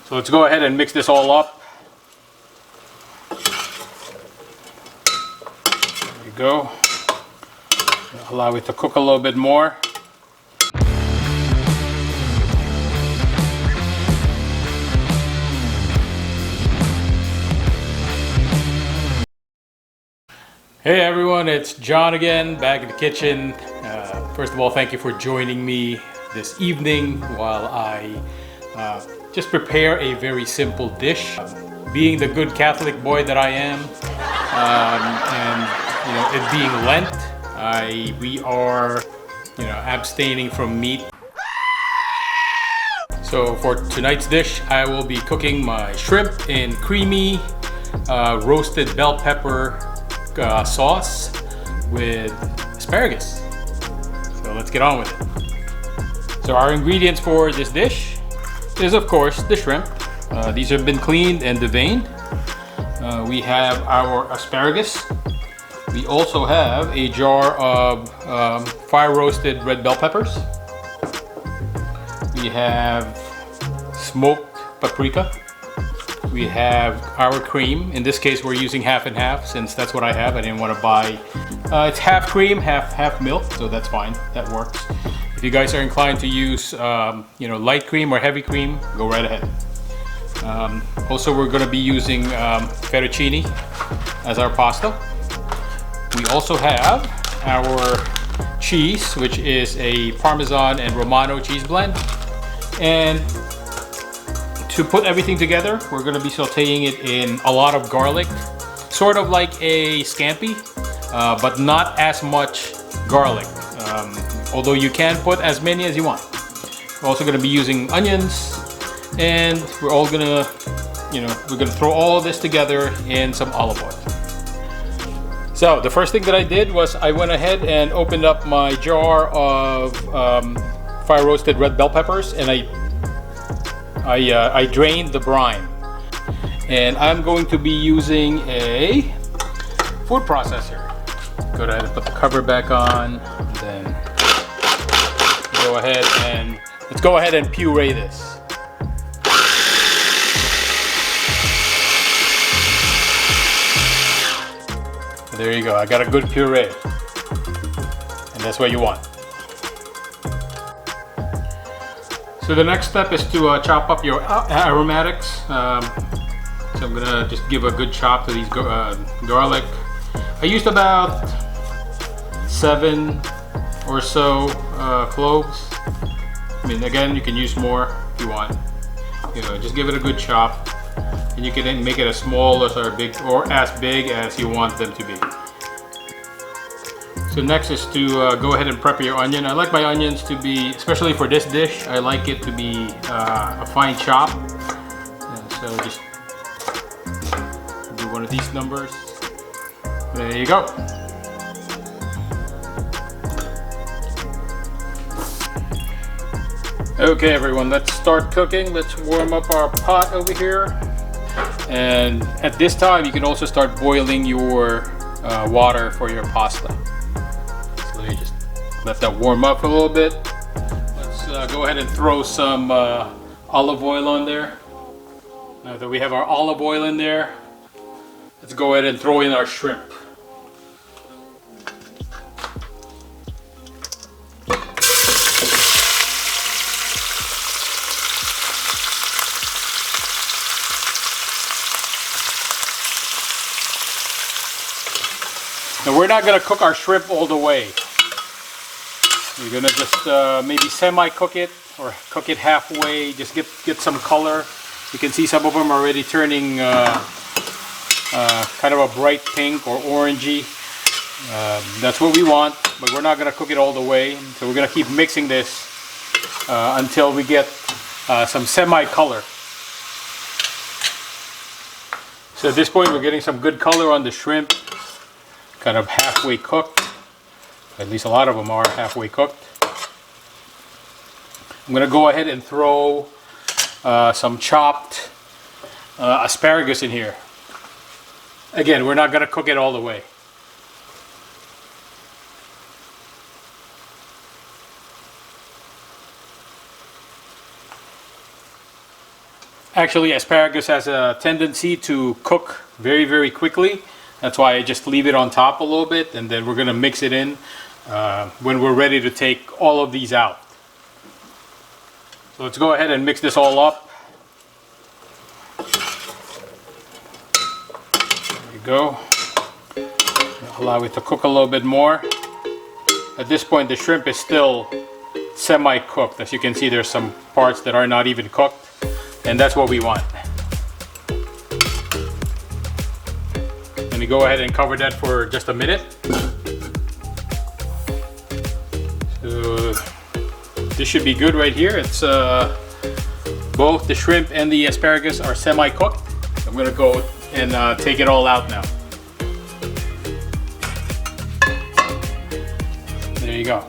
So let's go ahead and mix this all up. There you go. Allow it to cook a little bit more. Hey everyone, it's John again, back in the kitchen. First of all, thank you for joining me this evening while I just prepare a very simple dish. Being the good Catholic boy that I am, and it being Lent, we are abstaining from meat. So for tonight's dish, I will be cooking my shrimp in creamy roasted bell pepper sauce with asparagus. So let's get on with it. So our ingredients for this dish is of course the shrimp. These have been cleaned and deveined. We have our asparagus. We also have a jar of fire roasted red bell peppers. We have smoked paprika. We have our cream. In this case, we're using half and half since that's what I have. I didn't want to buy. It's half cream, half milk, so that's fine. That works. If you guys are inclined to use, light cream or heavy cream, go right ahead. Also, we're going to be using fettuccine as our pasta. We also have our cheese, which is a Parmesan and Romano cheese blend, and to put everything together, we're going to be sauteing it in a lot of garlic, sort of like a scampi, but not as much garlic, although you can put as many as you want. We're also going to be using onions, and we're all going to, we're going to throw all this together in some olive oil. So the first thing that I did was I went ahead and opened up my jar of fire roasted red bell peppers, and I drained the brine, and I'm going to be using a food processor. Go ahead and put the cover back on, and then let's go ahead and puree this. There you go. I got a good puree, and that's what you want. So the next step is to chop up your aromatics. So I'm gonna just give a good chop to these garlic. I used about 7 or so cloves. I mean, again, you can use more if you want. Just give it a good chop, and you can make it as small as as big as you want them to be. So next is to go ahead and prep your onion. I like my onions to be, especially for this dish, I like it to be a fine chop. And so just do one of these numbers. There you go. Okay everyone, let's start cooking. Let's warm up our pot over here. And at this time, you can also start boiling your water for your pasta. So you just let that warm up a little bit. Let's go ahead and throw some olive oil on there. Now that we have our olive oil in there, let's go ahead and throw in our shrimp. Now we're not going to cook our shrimp all the way. We're going to just maybe semi-cook it or cook it halfway, just get some color. You can see some of them are already turning kind of a bright pink or orangey. That's what we want, but we're not going to cook it all the way. So we're going to keep mixing this until we get some semi-color. So at this point we're getting some good color on the shrimp. Kind of halfway cooked. At least a lot of them are halfway cooked. I'm going to go ahead and throw some chopped asparagus in here. Again, we're not going to cook it all the way. Actually, asparagus has a tendency to cook very, very quickly. That's why I just leave it on top a little bit, and then we're gonna mix it in when we're ready to take all of these out. So let's go ahead and mix this all up. There you go. Allow it to cook a little bit more. At this point, the shrimp is still semi-cooked. As you can see, there's some parts that are not even cooked, and that's what we want. Let me go ahead and cover that for just a minute. So this should be good right here. It's both the shrimp and the asparagus are semi-cooked. I'm gonna go and take it all out now. There you go.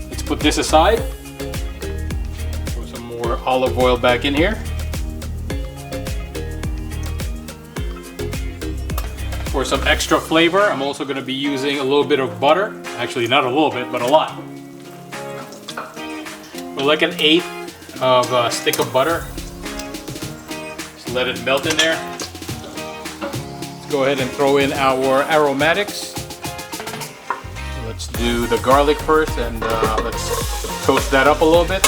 Let's put this aside. Throw some more olive oil back in here. For some extra flavor, I'm also going to be using a little bit of butter. Actually, not a little bit, but a lot. For like an 1/8 of a stick of butter. Just let it melt in there. Let's go ahead and throw in our aromatics. Let's do the garlic first, and let's toast that up a little bit.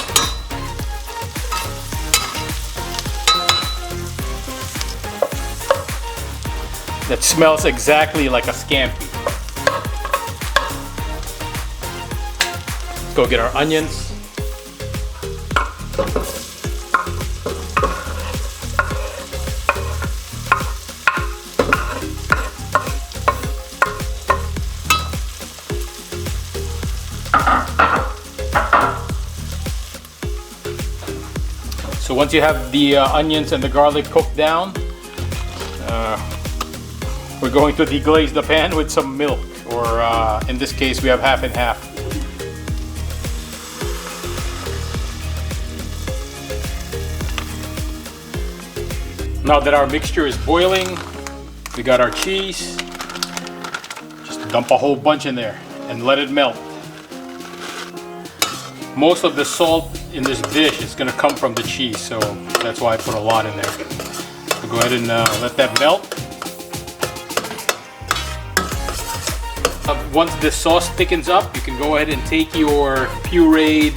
That smells exactly like a scampi. Let's go get our onions. So once you have the onions and the garlic cooked down, we're going to deglaze the pan with some milk, or in this case we have half and half. Now that our mixture is boiling, we got our cheese. Just dump a whole bunch in there and let it melt. Most of the salt in this dish is going to come from the cheese, so that's why I put a lot in there. So go ahead and let that melt. Once the sauce thickens up, you can go ahead and take your pureed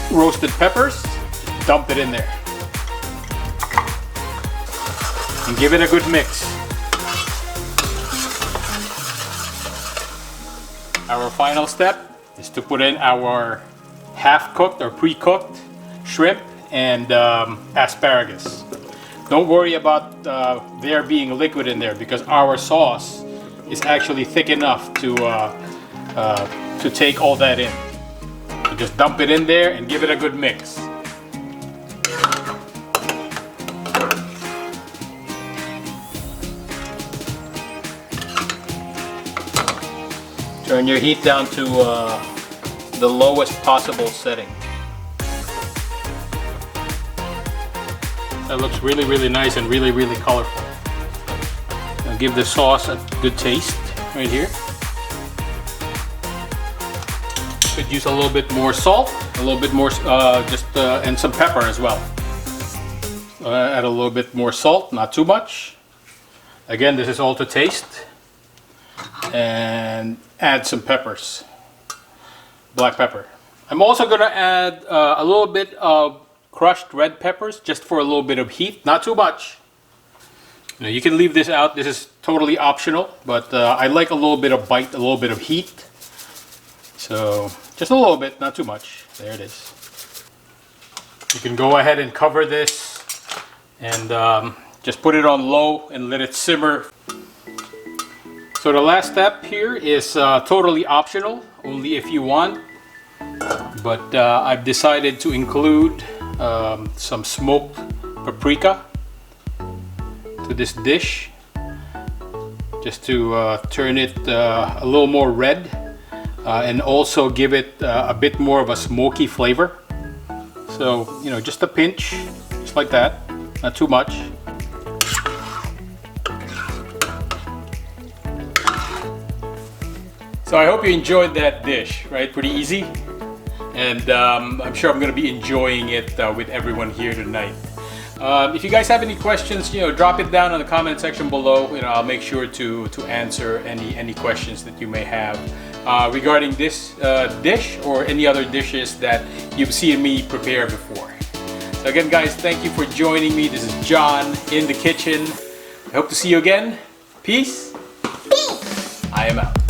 roasted peppers, dump it in there, and give it a good mix. Our final step is to put in our half-cooked or pre-cooked shrimp and asparagus. Don't worry about there being liquid in there, because our sauce is actually thick enough to take all that in. So just dump it in there and give it a good mix. Turn your heat down to the lowest possible setting. That looks really, really nice and really, really colorful. Now give the sauce a good taste right here. Could use a little bit more salt, a little bit more, and some pepper as well. Add a little bit more salt, not too much. Again, this is all to taste. And add some peppers, black pepper. I'm also going to add a little bit of crushed red peppers, just for a little bit of heat, not too much. You know, you can leave this out, this is totally optional, but I like a little bit of bite, a little bit of heat. So just a little bit, not too much. There it is. You can go ahead and cover this and just put it on low and let it simmer. So the last step here is totally optional, only if you want. But I've decided to include some smoked paprika to this dish, just to turn it a little more red and also give it a bit more of a smoky flavor. So, you know, just a pinch, just like that, not too much. So I hope you enjoyed that dish, right? Pretty easy. and I'm sure I'm going to be enjoying it with everyone here tonight. If you guys have any questions, drop it down in the comment section below. I'll make sure to answer any questions that you may have regarding this dish or any other dishes that you've seen me prepare before. So again, guys, thank you for joining me. This is John in the kitchen. I hope to see you again. Peace. Peace. I am out.